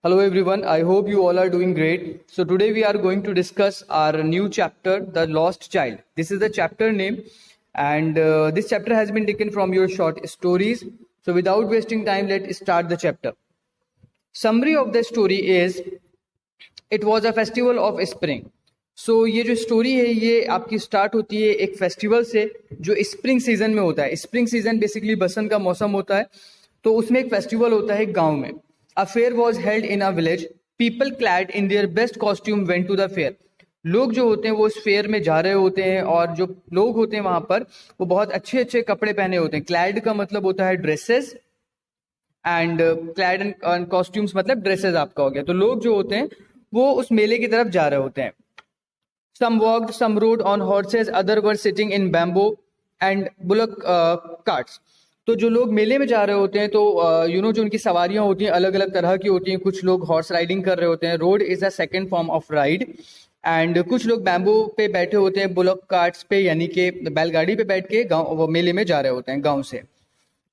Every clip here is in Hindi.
Hello everyone, I hope you all are doing great. So today we are going to discuss our new chapter, The Lost Child. This is the chapter name, and this chapter has been taken from your short stories. So without wasting time, let's start the chapter. Summary of the story is it was a festival of spring. So ये जो स्टोरी है ये आपकी स्टार्ट होती है एक फेस्टिवल से जो स्प्रिंग सीजन में होता है. स्प्रिंग सीजन बेसिकली बसंत का मौसम होता है, तो उसमें एक फेस्टिवल होता है गांव में. A fair was held in a village. People clad in their best costume went to the fair. लोग जो होते हैं वो इस फेयर में जा रहे होते हैं, और जो लोग होते हैं वहां पर वो बहुत अच्छे अच्छे कपड़े पहने होते हैं. क्लैड का मतलब होता है dresses, and clad and costumes मतलब ड्रेसेस आपका हो गया. तो लोग जो होते हैं वो उस मेले की तरफ जा रहे होते हैं. Some walked, some rode on horses, other were sitting in bamboo and bullock carts. तो जो लोग मेले में जा रहे होते हैं तो जो उनकी सवारियां होती हैं अलग अलग तरह की होती हैं. कुछ लोग हॉर्स राइडिंग कर रहे होते हैं. Road is a second form of ride. And कुछ लोग बैम्बो पे बैठे होते हैं, बुलक कार्ट्स पे यानी कि बैलगाड़ी पे बैठ के गाँव मेले में जा रहे होते हैं गाँव से.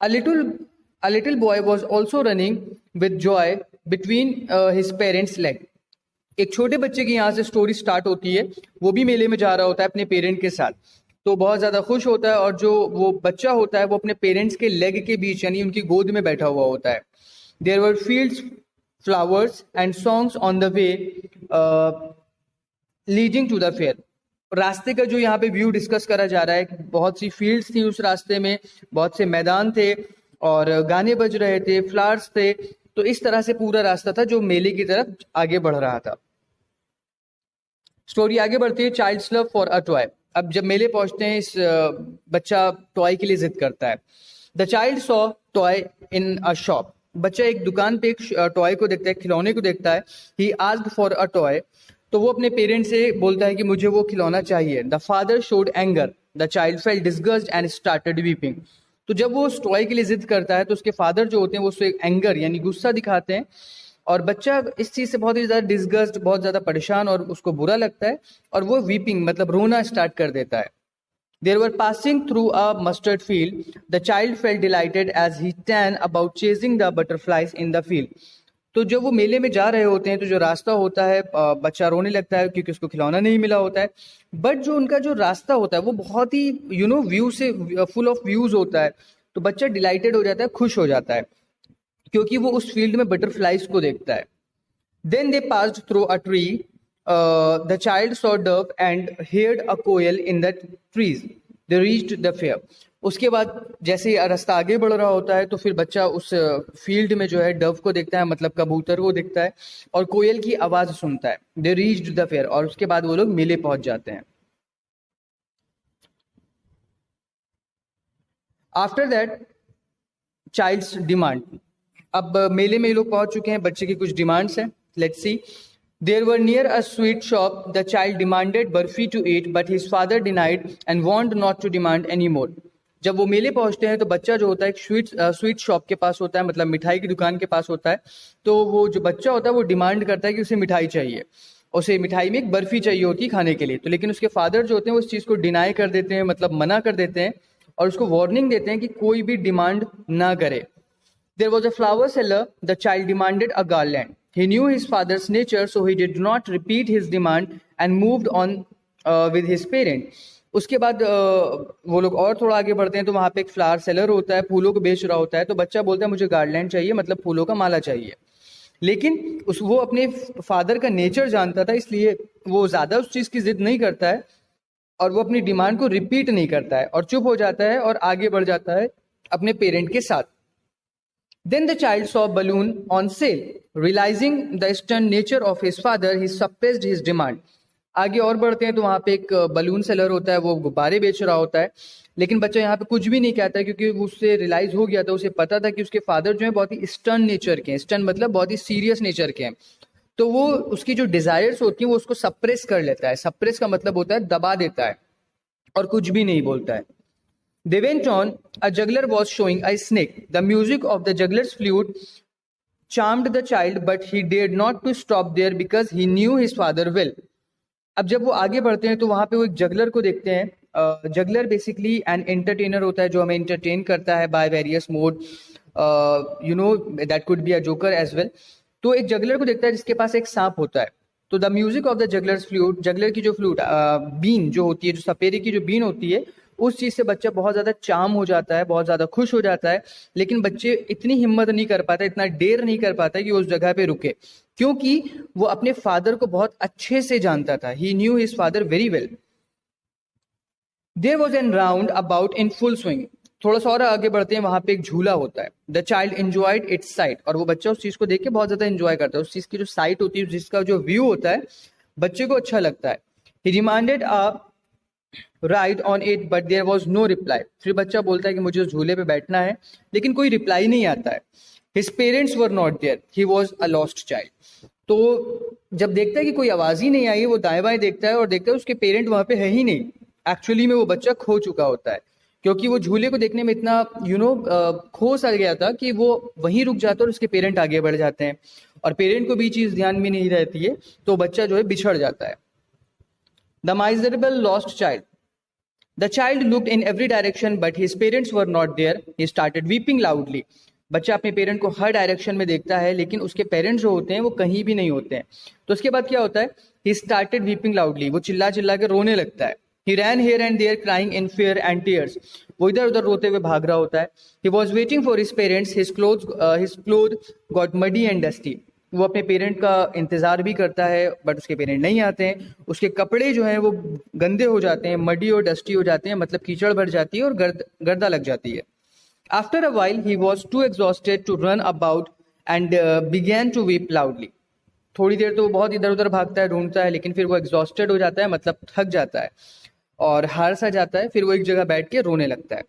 A little boy was also running with joy between his parents' leg. एक छोटे बच्चे की यहाँ से स्टोरी स्टार्ट होती है. वो भी मेले में जा रहा होता है अपने पेरेंट के साथ, तो बहुत ज्यादा खुश होता है. और जो वो बच्चा होता है वो अपने पेरेंट्स के लेग के बीच यानी उनकी गोद में बैठा हुआ होता है. There were fields, flowers and songs on the way leading to the fair. रास्ते का जो यहाँ पे व्यू डिस्कस करा जा रहा है, बहुत सी फील्ड्स थी उस रास्ते में, बहुत से मैदान थे और गाने बज रहे थे, फ्लावर्स थे. तो इस तरह से पूरा रास्ता था जो मेले की तरफ आगे बढ़ रहा था. स्टोरी आगे बढ़ती है. Child's love for a toy. अब जब मेले पहुंचते हैं, इस बच्चा टॉय के लिए जिद करता है. The child saw toy in a shop. बच्चा एक दुकान पे एक टॉय को देखता है, खिलौने को देखता है. He asked for a toy. तो वो अपने पेरेंट्स से बोलता है कि मुझे वो खिलौना चाहिए. The father showed anger. The child felt disgusted and started weeping. तो जब वो उस टॉय के लिए जिद करता है तो उसके फादर जो होते हैं वो उससे एंगर यानी गुस्सा दिखाते हैं, और बच्चा इस चीज से बहुत ही ज्यादा डिस्गस्ट, बहुत ज्यादा परेशान और उसको बुरा लगता है, और वो वीपिंग मतलब रोना स्टार्ट कर देता है. They were passing through a mustard field. The child felt delighted as he ran about chasing the butterflies in the field. तो जब वो मेले में जा रहे होते हैं तो जो रास्ता होता है, बच्चा रोने लगता है क्योंकि उसको खिलौना नहीं मिला होता है. बट जो उनका जो रास्ता होता है वो बहुत ही व्यू से फुल ऑफ व्यूज होता है. तो बच्चा डिलाइटेड हो जाता है, खुश हो जाता है क्योंकि वो उस फील्ड में बटरफ्लाइज को देखता है. Then they passed through a tree. The child saw dove and heard a koel in the trees. They reached the fair. उसके बाद जैसे ही रास्ता आगे बढ़ रहा होता है तो फिर बच्चा उस फील्ड में जो है डव को देखता है, मतलब कबूतर को देखता है, और कोयल की आवाज सुनता है. They reached the fair. और उसके बाद वो लोग मेले पहुंच जाते हैं. After that child's demand. अब मेले में ये लोग पहुंच चुके हैं, बच्चे की कुछ डिमांड्स हैं. Let's see. There were near a sweet shop. The child demanded burfi to eat, but his father denied and warned not to demand anymore. जब वो मेले पहुंचते हैं तो बच्चा जो होता है एक स्वीट शॉप के पास होता है, मतलब मिठाई की दुकान के पास होता है. तो वो जो बच्चा होता है वो डिमांड करता है कि उसे मिठाई चाहिए. उसे मिठाई में एक बर्फी चाहिए होती है खाने के लिए. तो लेकिन उसके फादर जो होते हैं वो उस चीज को डिनाई कर देते हैं, मतलब मना कर देते हैं, और उसको वार्निंग देते हैं कि कोई भी डिमांड ना करे. There was a flower seller. The child demanded a garland. He knew his father's nature, so he did not repeat his demand and moved on with his parent. उसके बाद वो लोग और थोड़ा आगे बढ़ते हैं तो वहां पे एक फ्लावर सेलर होता है, फूलों को बेच रहा होता है. तो बच्चा बोलता है मुझे गार्लैंड चाहिए, मतलब फूलों का माला चाहिए. लेकिन वो अपने फादर का नेचर जानता था, इसलिए वो ज्यादा उस चीज की जिद नहीं करता है और वो अपनी डिमांड को रिपीट नहीं करता है और चुप हो जाता है और आगे बढ़ जाता है अपने पेरेंट के साथ. Then the child saw a balloon on sale. Realizing the stern nature of his father, he suppressed his demand. आगे और बढ़ते हैं तो वहां पे एक बलून सेलर होता है, वो गुब्बारे बेच रहा होता है. लेकिन बच्चा यहाँ पे कुछ भी नहीं कहता है क्योंकि उससे रियलाइज हो गया था, उसे पता था कि उसके फादर जो है बहुत ही स्टर्न नेचर के हैं. स्टर्न मतलब बहुत ही सीरियस नेचर के हैं. तो वो उसकी जो डिजायर्स होती हैं वो उसको सप्रेस कर लेता है. सप्रेस का मतलब होता है दबा देता है और कुछ भी नहीं बोलता है. They went on. A juggler was showing a snake. The music of the juggler's flute charmed the child, but he dared not to stop there because he knew his father well. अब जब वो आगे बढ़ते हैं तो वहां पे वो एक जगलर को देखते हैं. जगलर बेसिकली एन एंटरटेनर होता है जो हमें एंटरटेन करता है by various mode. That could be a joker as well. तो एक जगलर को देखता है जिसके पास एक सांप होता है। तो the music of the jugglers flute, juggler की जो फ्लूट बीन जो होती है, जो सपेरे की जो बीन होती है, उस चीज से बच्चा बहुत ज्यादा चार्म हो जाता है, बहुत ज्यादा खुश हो जाता है। लेकिन बच्चे इतनी हिम्मत नहीं कर पाते, इतना डेर नहीं कर पाता कि वो उस जगह पे रुके, क्योंकि वो अपने फादर को बहुत अच्छे से जानता था। He knew his father very well. There was a roundabout in full swing. थोड़ा सा और आगे बढ़ते हैं, वहां पे एक झूला होता है। The child enjoyed it's site, और वो बच्चा उस चीज को देख के बहुत ज्यादा एंजॉय करता है। उस चीज की जो साइट होती है, जिसका जो व्यू होता है, बच्चे को अच्छा लगता है। He demanded a ride on it but there was no reply. फिर बच्चा बोलता है कि मुझे उस झूले पे बैठना है, लेकिन कोई रिप्लाई नहीं आता है। His parents were not there, he was a lost child. तो जब देखता है कि कोई आवाज ही नहीं आई, वो दाएं बाएं देखता है और देखता है उसके पेरेंट वहां पे है ही नहीं। एक्चुअली में वो बच्चा खो चुका होता है, क्योंकि वो झूले को देखने में इतना खो सा गया था कि वो वहीं रुक जाता है और उसके पेरेंट आगे बढ़ जाते हैं, और पेरेंट को भी चीज ध्यान में नहीं रहती है, तो बच्चा जो है बिछड़ जाता है। The miserable lost child, the child looked in every direction but his parents were not there, he started weeping loudly. बच्चा अपने पेरेंट को हर डायरेक्शन में देखता है, लेकिन उसके पेरेंट्स जो होते हैं वो कहीं भी नहीं होते हैं। तो उसके बाद क्या होता है, ही स्टार्टेड वीपिंग लाउडली, वो चिल्ला चिल्ला के रोने लगता है। He ran here and there crying in fear and tears. वो इधर उधर रोते हुए भाग रहा होता है। He was waiting for his parents. His clothes got muddy and dusty. वो अपने पेरेंट का इंतजार भी करता है, बट उसके पेरेंट नहीं आते हैं। उसके कपड़े जो हैं वो गंदे हो जाते हैं, मडी और डस्टी हो जाते हैं, मतलब कीचड़ भर जाती है और गर्दा लग जाती है। After a while, he was too exhausted to run about and began to weep loudly. थोड़ी देर तो वो बहुत इधर उधर भागता है, ढूंढता है, लेकिन फिर वो एग्जॉस्टेड हो जाता है, मतलब थक जाता है और हार सा जाता है। फिर वो एक जगह बैठ के रोने लगता है।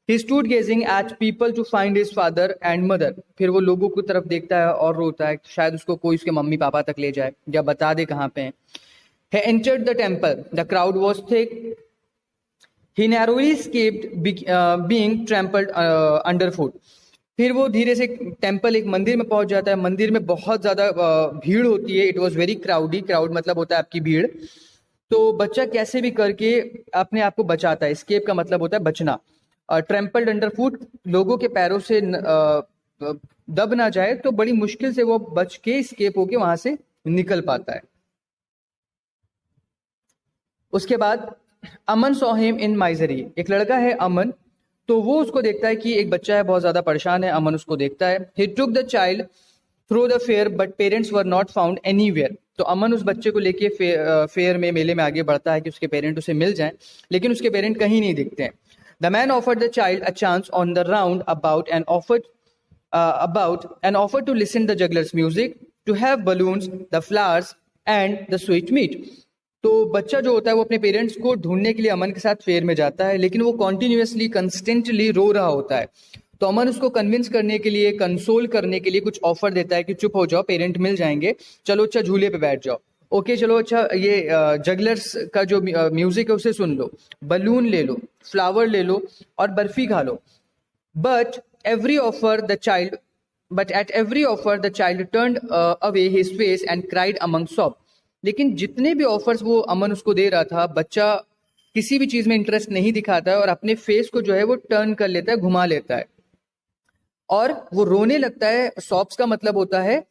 He stood gazing at people to find his father and mother. फिर वो लोगों की तरफ देखता है और रोता है, शायद उसको कोई उसके मम्मी पापा तक ले जाए या बता दे कहाँ पे हैं। He entered the temple. The crowd was thick. He narrowly escaped being trampled underfoot. फिर वो धीरे से टेम्पल, एक मंदिर में पहुंच जाता है। मंदिर में बहुत ज्यादा भीड़ होती है। It was very crowdy, crowd मतलब होता है आपकी भीड़। तो बच्चा कैसे भी करके अपने आप को बचाता है। एस्केप का मतलब होता है बचना। ट्रैम्पल्ड अंडरफुट, लोगों के पैरों से दब ना जाए, तो बड़ी मुश्किल से वो बच के एस्केप होके वहां से निकल पाता है। उसके बाद अमन सॉ हिम इन माइजरी, एक लड़का है अमन, तो वो उसको देखता है कि एक बच्चा है बहुत ज्यादा परेशान है। अमन उसको देखता है। He took the child through the fair but parents were not found anywhere. तो अमन उस बच्चे को लेके फेयर में, मेले में आगे बढ़ता है कि उसके पेरेंट उसे मिल जाएं, लेकिन उसके पेरेंट कहीं नहीं दिखते हैं। The man offered the child a chance on the roundabout and offered to listen the juggler's music, to have balloons, the flowers and the sweetmeat. तो बच्चा जो होता है वो अपने पेरेंट्स को ढूंढने के लिए अमन के साथ फेयर में जाता है, लेकिन वो कॉन्टिन्यूसली कंस्टेंटली रो रहा होता है। तो अमन उसको कन्विंस करने के लिए, कंसोल करने के लिए कुछ ऑफर देता है कि चुप हो जाओ, पेरेंट मिल जाएंगे, चलो अच्छा झूले पे बैठ जाओ, ओके चलो अच्छा ये जगलर्स का जो म्यूजिक है उसे सुन लो, बलून ले लो, फ्लावर ले लो और बर्फी खा लो। But at every offer the child turned away his face and cried among sob. लेकिन जितने भी ऑफर्स वो अमन उसको दे रहा था, बच्चा किसी भी चीज में इंटरेस्ट नहीं दिखाता है और अपने फेस को जो है वो टर्न कर लेता है, घुमा लेता है और वो रोने लगता है। सॉब्स का मतलब होता है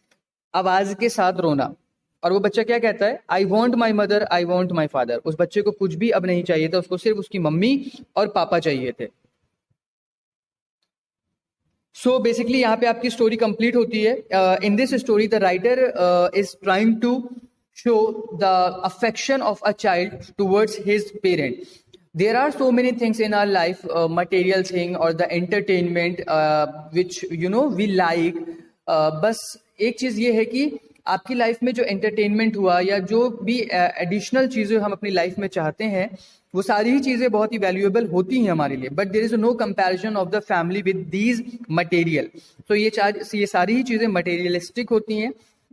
आवाज के साथ रोना। और वो बच्चा क्या कहता है, I want my mother, I want my father. उस बच्चे को कुछ भी अब नहीं चाहिए था, उसको सिर्फ उसकी मम्मी और पापा चाहिए थे। सो बेसिकली यहाँ पे आपकी स्टोरी कंप्लीट होती है। In this story the writer is trying to show the affection of a child towards his parent. There are so many things in our life, material thing or the entertainment which we like. बस एक चीज ये है कि आपकी लाइफ में जो एंटरटेनमेंट हुआ या जो भी एडिशनल चीजें हम अपनी लाइफ में चाहते हैं, वो सारी ही चीजें बहुत ही वैल्यूएबल होती हैं हमारे लिए। But there is no comparison of the family with these material. तो ये सारी ही चीजें मटेरियलिस्टिक होती हैं।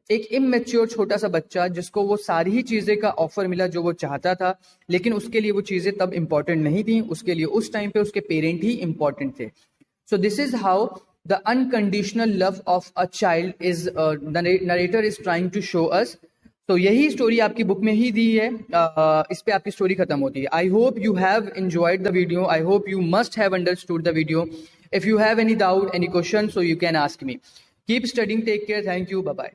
एक इमेच्योर छोटा सा बच्चा जिसको वो सारी ही चीजें का ऑफर मिला जो वो चाहता था, लेकिन उसके लिए वो चीजें तब इंपॉर्टेंट नहीं थी, उसके लिए उस टाइम पे उसके पेरेंट ही इंपॉर्टेंट थे। So this is how the unconditional love of a child is the narrator is trying to show us. तो यही स्टोरी आपकी बुक में ही दी है। इस पे आपकी स्टोरी खत्म होती है। I hope you have enjoyed the video, I hope you must have understood the video. If you have any doubt, any question, so you can ask me. Keep studying, take care, thank you, bye bye.